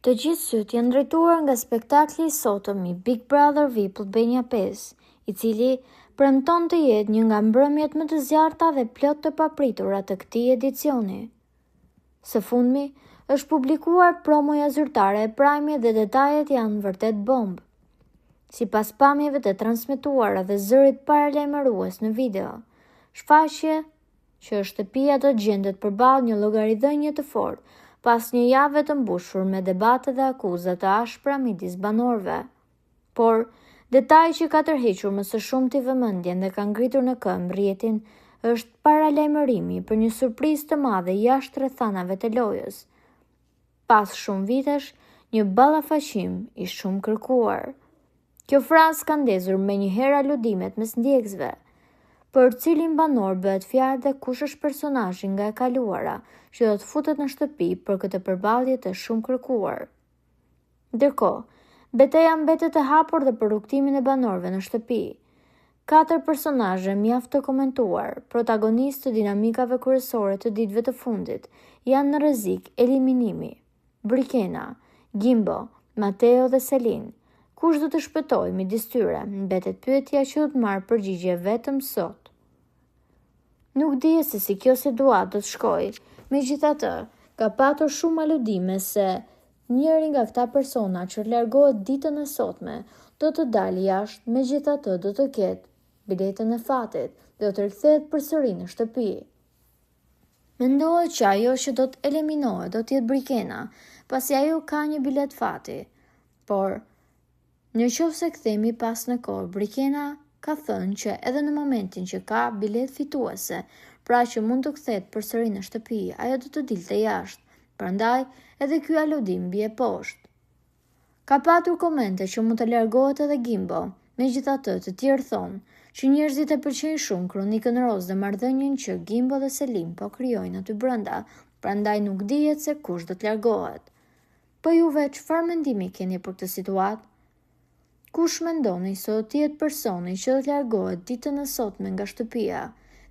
Të gjithë syt janë drejtuar nga spektakli i sotëm i Big Brother VIP Albania 5, i cili premton të jetë një nga mbrëmjet më të zjarrta dhe plot të papritura të këtij edicioni. Së fundmi është publikuar promoja zyrtare e Prime dhe detajet janë vërtet bombë. Sipas pamjeve të transmetuara dhe zërit paralajmërues në video, shfaqje që shtëpia do gjendet përballë një llogaridhënie të fortë pas një jave të mbushur me debate dhe akuza të ashpra midis banorëve. Por detaj që ka tërhequr më së shumti vëmendjen dhe ka ngritur në këmbë rrjetin është paralajmërimi për një surprizë të madhe jashtë rrethanave të lojës. Pas shumë vitesh, një ballafaqim i shumë kërkuar. Kjo frazë ka ndezur menjëherë aludimet mes ndjekësve, për cilin banor bëhet fjalë dhe kush është personazhi nga e kaluara që do të futet në shtëpi për këtë përballje të shumë kërkuar. Ndërkohë, betejë mbetet e hapur dhe për rrugtimin e banorëve në shtëpi. 4 personazhe mjaft të komentuar, protagonistë të dinamikave kryesore të ditëve të fundit, janë në rrezik eliminimi. Brikena, Gimbo, Mateo dhe Selin. Kush do të shpëtojë midis tyre? Mbetet pyetja që do të marrë përgjigje vetëm sot. Nuk dihet se si kjo situatë do të shkojë. Megjithatë, ka patur shumë aludime se njëri nga këta persona që largohet ditën e sotme do të dalë jashtë, megjithatë do të ketë biletën e fatit dhe do të rikthehet përsëri në shtëpi. Mendohet që ajo që do të eliminohet do të jetë Brikena, pasi ajo ka një bilet fati. Por në qoftë se kthehemi pas në kohë, Brikena ka thënë që edhe në momentin që ka bilet fituese, pra që mund të kthehet përsëri në shtëpi, ajo do të dilte jashtë. Prandaj, edhe ky aludim bie poshtë. Ka patur komente që mund të largohet edhe Gimbo, megjithatë të tjerë thonë që njerëzit e pëlqejnë shumë kronikën roz dhe marrëdhënien që Gimbo dhe Selim po krijojnë aty brenda, prandaj nuk dihet se kush do të largohet. Po juve çfarë mendimi keni për këtë situatë? Kush mendoni se do të jetë personi që do të largohet ditën e sotme nga shtëpia,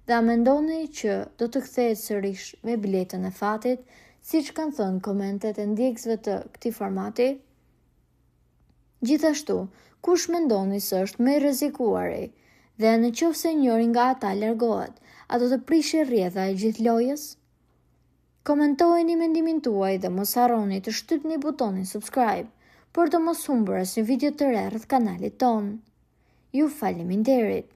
dhe a mendoni që do të kthehet sërish me biletën e fatit, siç kanë thënë komentet e ndjekësve të këtij formati? Gjithashtu, kush mendoni se është më i rrezikuari? Dhe në qoftë se njëri nga ata largohet, a do të prishë rrjedha e gjithë lojës? Komentojeni mendimin tuaj dhe mos harroni të shtypni butonin subscribe, për të mos humbur asnjë video të re rreth kanalit ton. Ju faleminderit!